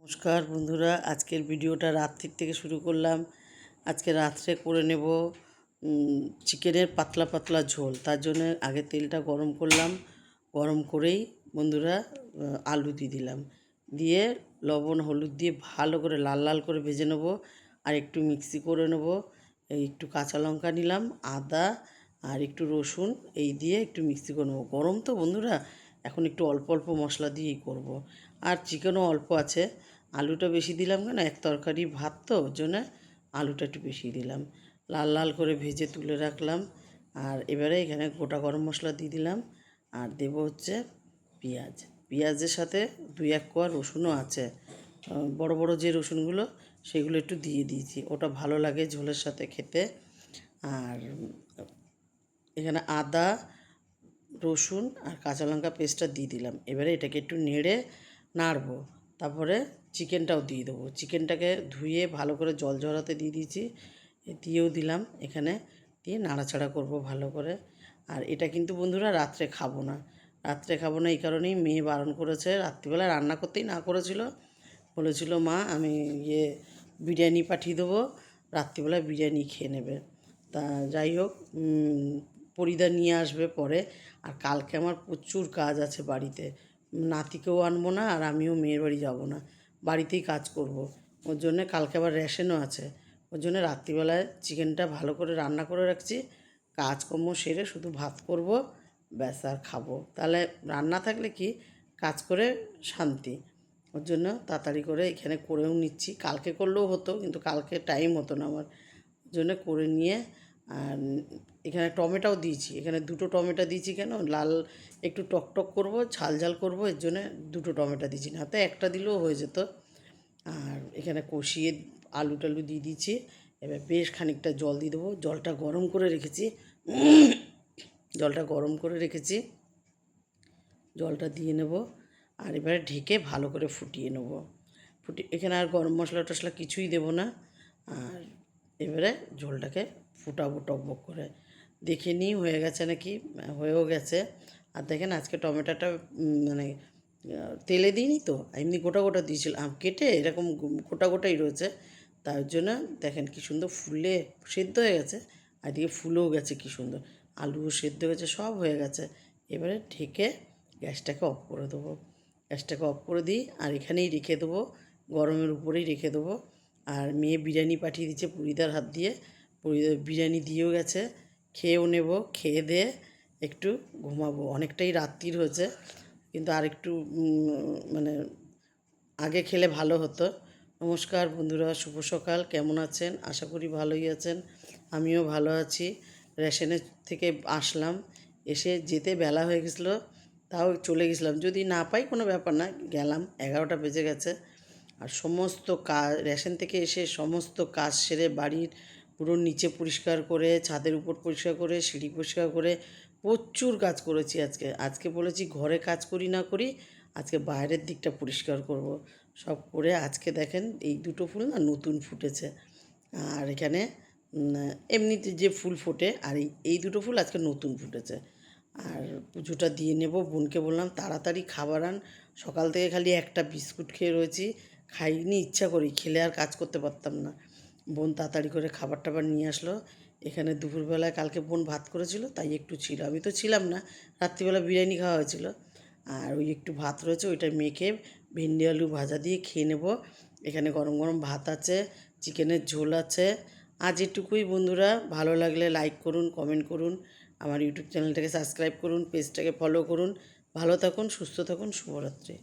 নমস্কার বন্ধুরা, আজকের ভিডিওটা রাত্রির থেকে শুরু করলাম। আজকে রাত্রে করে নেব চিকেনের পাতলা পাতলা ঝোল। তার জন্য আগে তেলটা গরম করলাম, গরম করেই বন্ধুরা আলু দিয়ে দিলাম, দিয়ে লবণ হলুদ দিয়ে ভালো করে লাল লাল করে ভেজে নেব। আর একটু মিক্সি করে নেব, একটু কাঁচা লঙ্কা নিলাম, আদা আর একটু রসুন, এই দিয়ে একটু মিক্সি করে নেবো। গরম তো বন্ধুরা, এখন একটু অল্প অল্প মশলা দিয়েই করব। আর চিকেনও অল্প আছে, আলুটা বেশি দিলাম কেন, এক তরকারি ভাত তো, ওর জন্য আলুটা একটু বেশি দিলাম। লাল লাল করে ভেজে তুলে রাখলাম। আর এবারে এখানে গোটা গরম মশলা দিয়ে দিলাম, আর দেব হচ্ছে পেঁয়াজ। পেঁয়াজের সাথে 2-1 কোয়া রসুনও আছে, বড় বড় যে রসুনগুলো সেগুলো একটু দিয়ে দিয়েছি, ওটা ভালো লাগে ঝোলের সাথে খেতে। আর এখানে আদা রসুন আর কাঁচা লঙ্কা পেস্টটা দিয়ে দিলাম। এবারে এটাকে একটু নেড়ে নাড়বো, তারপরে চিকেনটাও দিয়ে দেবো। চিকেনটাকে ধুয়ে ভালো করে জল ঝরাতে দিয়ে দিয়েছি, দিয়েও দিলাম এখানে, দিয়ে নাড়াচাড়া করব ভালো করে। আর এটা কিন্তু বন্ধুরা রাত্রে খাবো না, রাত্রে খাবো না এই কারণেই মেয়ে বারণ করেছে, রাত্রিবেলা রান্না করতেই না করেছিল, বলেছিল মা আমি বিরিয়ানি পাঠিয়ে দেবো, রাত্রিবেলা বিরিয়ানি খেয়ে নেবে। তা যাই হোক, পরিদা নিয়ে আসবে পরে। আর কালকে আমার প্রচুর কাজ আছে বাড়িতে, নাতিকেও আনবো না আর আমিও মেয়ের বাড়ি যাব না, বাড়িতেই কাজ করব। ওর জন্যে কালকে আবার রেশনও আছে, ওর জন্য রাত্রিবেলায় চিকেনটা ভালো করে রান্না করে রাখছি, কাজকর্ম সেরে শুধু ভাত করব, ব্যাস আর খাবো। তাহলে রান্না থাকলে কি কাজ করে শান্তি, ওর জন্য তাড়াতাড়ি করে এখানে করেও নিচ্ছি। কালকে করলেও হতো, কিন্তু কালকে টাইম হতো না আমার, ওর জন্য করে নিয়ে। আর এখানে টমেটোও দিয়েছি, এখানে 2টো টমেটো দিয়েছি কেন, লাল একটু টকটক করব, ঝাল ঝাল করব, এর জন্য 2টো টমেটো দিয়েছি, না তো একটা দিলেও হয়ে যেত। আর এখানে কষিয়ে আলু টালু দিয়ে দিয়েছি। এবার বেশ খানিকটা জল দিয়ে দেবো, জলটা গরম করে রেখেছি, জলটা গরম করে রেখেছি, জলটা দিয়ে নেব। আর এবারে ঢেকে ভালো করে ফুটিয়ে নেব। এখানে আর গরম মশলা টশলা কিছুই দেবো না। আর এবারে ঝোলটাকে ফুটাবো টকবক করে, দেখে নিই হয়ে গেছে নাকি, হয়েও গেছে। আর দেখেন আজকে টমেটোটা মানে তেলে দিইনি তো, এমনি গোটা গোটা দিয়েছিলাম কেটে, এরকম গোটা গোটাই রয়েছে। তার জন্য দেখেন কি সুন্দর ফুলে সেদ্ধ হয়ে গেছে, আর এদিকে ফুলেও গেছে কি সুন্দর, আলুও সেদ্ধ হয়েছে, সব হয়ে গেছে। এবারে ঢেকে গ্যাসটাকে অফ করে দেবো, গ্যাসটাকে অফ করে দিই আর এখানেই রেখে দেবো, গরমের উপরেই রেখে দেবো। আর মেয়ে বিরিয়ানি পাঠিয়ে দিচ্ছে পুরিদার হাত দিয়ে, পুরিদার বিরিয়ানি দিয়েও গেছে, খেয়েও নেব, খেয়ে দিয়ে একটু ঘুমাবো। অনেকটাই রাত্রির হয়েছে, কিন্তু আর একটু মানে আগে খেলে ভালো হতো। নমস্কার বন্ধুরা, শুভ সকাল, কেমন আছেন? আশা করি ভালোই আছেন, আমিও ভালো আছি। রেশনের থেকে আসলাম, এসে যেতে বেলা হয়ে গেছিলো, তাও চলে গেছিলাম, যদি না পাই কোনো ব্যাপার না, গেলাম, 11টা বেজে গেছে। আর সমস্ত কাজ রেশন থেকে এসে সমস্ত কাজ সেরে বাড়ির পুরো নিচে পরিষ্কার করে, ছাদের উপর পরিষ্কার করে, সিঁড়ি পরিষ্কার করে, প্রচুর কাজ করেছি আজকে। আজকে বলেছি ঘরে কাজ করি না করি, আজকে বাইরের দিকটা পরিষ্কার করব। সব করে আজকে দেখেন এই 2টো ফুল না নতুন ফুটেছে, আর এখানে এমনিতে যে ফুল ফোটে, আর এই 2টো ফুল আজকে নতুন ফুটেছে। আর পুজোটা দিয়ে নেব। বোনকে বললাম তাড়াতাড়ি খাবার আন, সকাল থেকে খালি একটা বিস্কুট খেয়ে রয়েছি, খাইনি ইচ্ছা করি, খেলে আর কাজ করতে পারতাম না। বোন তাড়াতাড়ি করে খাবার টাবার নিয়ে আসলো। এখানে দুপুরবেলায় কালকে বোন ভাত করেছিল, তাই একটু ছিল, আমি তো ছিলাম না, রাত্রিবেলা বিরিয়ানি খাওয়া হয়েছিল। আর ওই একটু ভাত রয়েছে, ওইটা মেখে ভেন্ডি আলু ভাজা দিয়ে খেয়ে নেব। এখানে গরম গরম ভাত আছে, চিকেনের ঝোল আছে। আজ এটুকুই বন্ধুরা, ভালো লাগলে লাইক করুন, কমেন্ট করুন, আমার ইউটিউব চ্যানেলটাকে সাবস্ক্রাইব করুন, পেজটাকে ফলো করুন। ভালো থাকুন, সুস্থ থাকুন, শুভরাত্রি।